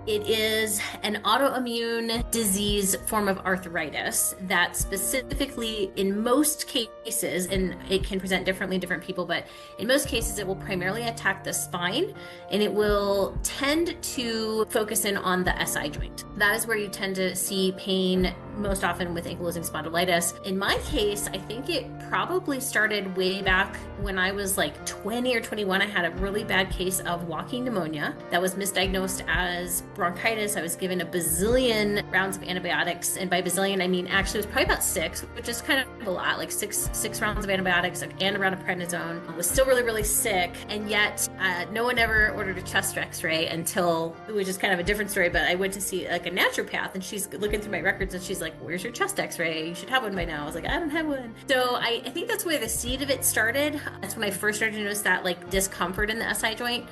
It is an autoimmune disease form of arthritis that specifically, in most cases, and it can present differently in different people, but in most cases, it will primarily attack the spine and it will tend to focus in on the SI joint. That is where you tend to see pain most often with ankylosing spondylitis. In my case, I think it probably started way back when I was like 20 or 21. I had a really bad case of walking pneumonia that was misdiagnosed as bronchitis. I was given a bazillion rounds of antibiotics, and by bazillion I mean actually it was probably about 6, which is kind of a lot, like six rounds of antibiotics and a round of prednisone. I was still really sick, and yet no one ever ordered a chest x-ray until, which is kind of a different story, but I went to see like a naturopath, and she's looking through my records and she's like, where's your chest x-ray? You should have one by now. I was like, I don't have one. So I think that's where the seed of it started. That's when I first started to notice that like discomfort in the SI joint.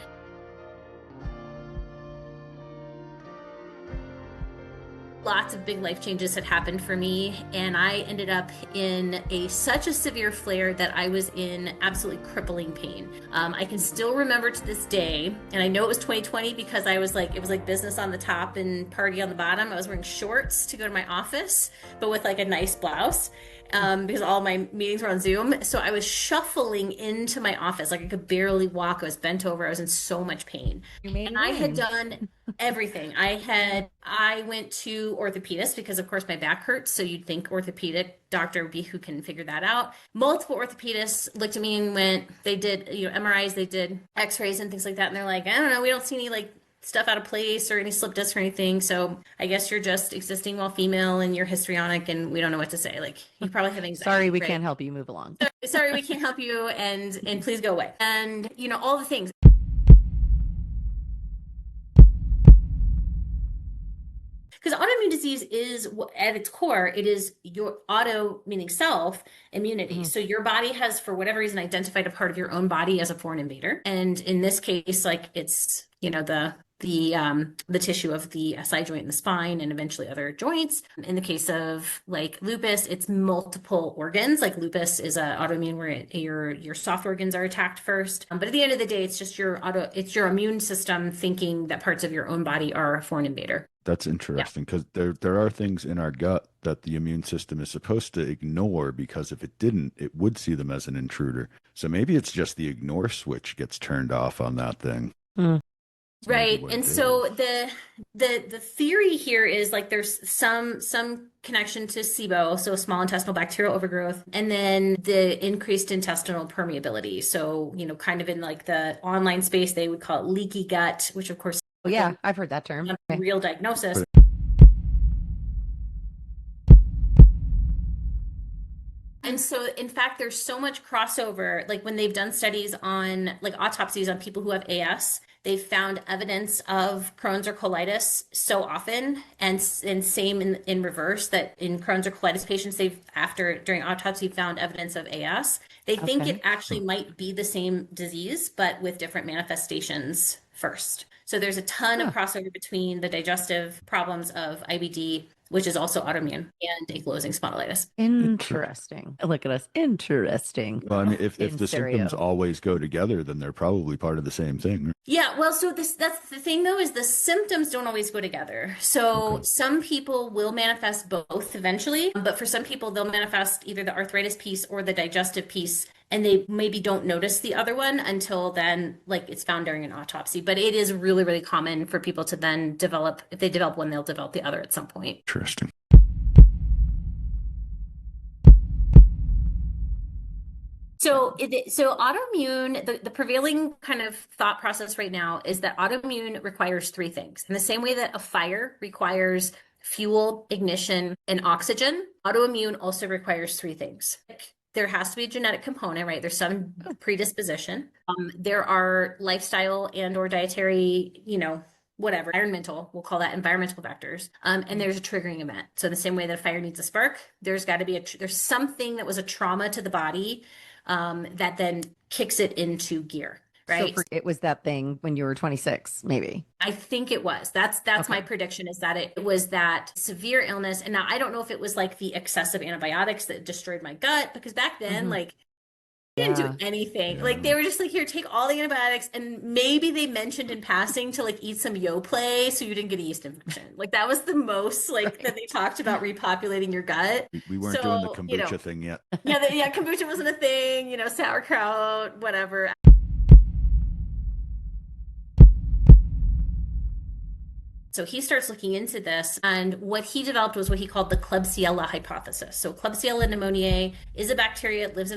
Lots of big life changes had happened for me, and I ended up in such a severe flare that I was in absolutely crippling pain. I can still remember to this day, and I know it was 2020 because I was like, it was like business on the top and party on the bottom. I was wearing shorts to go to my office, but with like a nice blouse. Because all my meetings were on Zoom. So I was shuffling into my office. Like I could barely walk. I was bent over. I was in so much pain. And I had done everything. I went to orthopedist because of course my back hurts. So you'd think orthopedic doctor would be who can figure that out. Multiple orthopedists looked at me and went, they did, MRIs, they did x-rays and things like that. And they're like, I don't know, we don't see any like stuff out of place or any slip disc or anything. So I guess you're just existing while female and you're histrionic and we don't know what to say. Like you probably have anxiety. Sorry, we can't help you. Move along. Sorry, we can't help you and please go away. And all the things. Because autoimmune disease is, at its core, it is your auto, meaning self, immunity. Mm-hmm. So your body has, for whatever reason, identified a part of your own body as a foreign invader. And in this case, like it's, the tissue of the SI joint and the spine and eventually other joints. In the case of like lupus, it's multiple organs. Like lupus is an autoimmune where your soft organs are attacked first. But at the end of the day, it's just it's your immune system thinking that parts of your own body are a foreign invader. That's interesting because there are things in our gut that the immune system is supposed to ignore because if it didn't, it would see them as an intruder. So maybe it's just the ignore switch gets turned off on that thing. Mm. Right. And so the theory here is like there's some connection to SIBO, so small intestinal bacterial overgrowth, and then the increased intestinal permeability. So, kind of in like the online space, they would call it leaky gut, which of course, yeah, I've heard that term. Real diagnosis. And so, in fact, there's so much crossover. Like when they've done studies on like autopsies on people who have AS, they've found evidence of Crohn's or colitis so often, and same in reverse, that in Crohn's or colitis patients, during autopsy found evidence of AS. They think it actually might be the same disease, but with different manifestations first. So there's a ton of crossover between the digestive problems of IBD, which is also autoimmune, and ankylosing spondylitis. Interesting. Look at us. Interesting. Well, I mean, if the symptoms always go together, then they're probably part of the same thing. Yeah, well, so that's the thing, though, is the symptoms don't always go together. So some people will manifest both eventually, but for some people, they'll manifest either the arthritis piece or the digestive piece, and they maybe don't notice the other one until then, like it's found during an autopsy. But it is really common for people to then develop, if they develop one, they'll develop the other at some point. Interesting. So autoimmune, the prevailing kind of thought process right now is that autoimmune requires 3 things. In the same way that a fire requires fuel, ignition, and oxygen, autoimmune also requires 3 things. There has to be a genetic component, right? There's some predisposition. There are lifestyle and or dietary, whatever, environmental, we'll call that environmental factors. And there's a triggering event. So the same way that a fire needs a spark, there's got to be there's something that was a trauma to the body that then kicks it into gear. Right. So it was that thing when you were 26, maybe. I think it was. That's my prediction, is that it was that severe illness. And now I don't know if it was like the excessive antibiotics that destroyed my gut, because back then, like didn't Yeah. do anything. Yeah, Like they no. were just like, here, take all the antibiotics, and maybe they mentioned in passing to like eat some Yoplait so you didn't get a yeast infection. Like that was the most like that they talked about repopulating your gut. We weren't doing the So, kombucha thing yet. yeah, kombucha wasn't a thing, sauerkraut, whatever. So he starts looking into this, and what he developed was what he called the Klebsiella hypothesis. So Klebsiella pneumoniae is a bacteria. It lives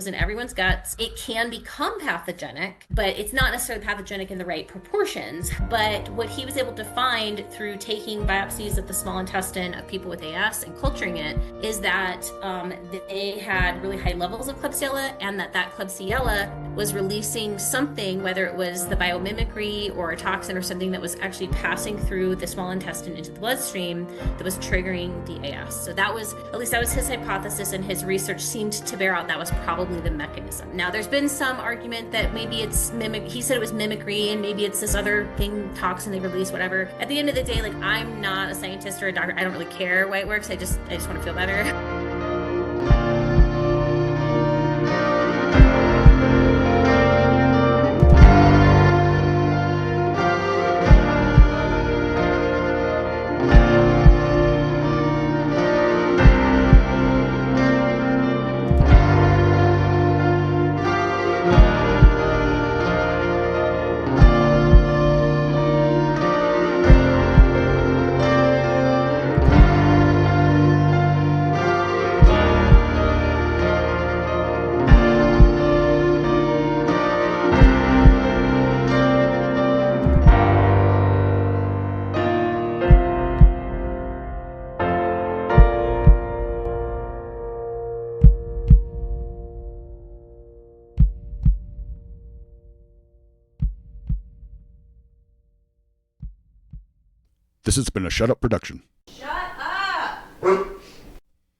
in everyone's guts. It can become pathogenic, but it's not necessarily pathogenic in the right proportions. But what he was able to find through taking biopsies of the small intestine of people with AS and culturing it is that they had really high levels of Klebsiella, and that Klebsiella was releasing something, whether it was the biomimicry or a toxin or something that was actually passing through the small intestine into the bloodstream that was triggering the AS. So that was his hypothesis, and his research seemed to bear out that was probably the mechanism. Now there's been some argument that maybe it's he said it was mimicry, and maybe it's this other thing, toxin they release, whatever. At the end of the day, like, I'm not a scientist or a doctor. I don't really care why it works. I just want to feel better. This has been a Shut Up production.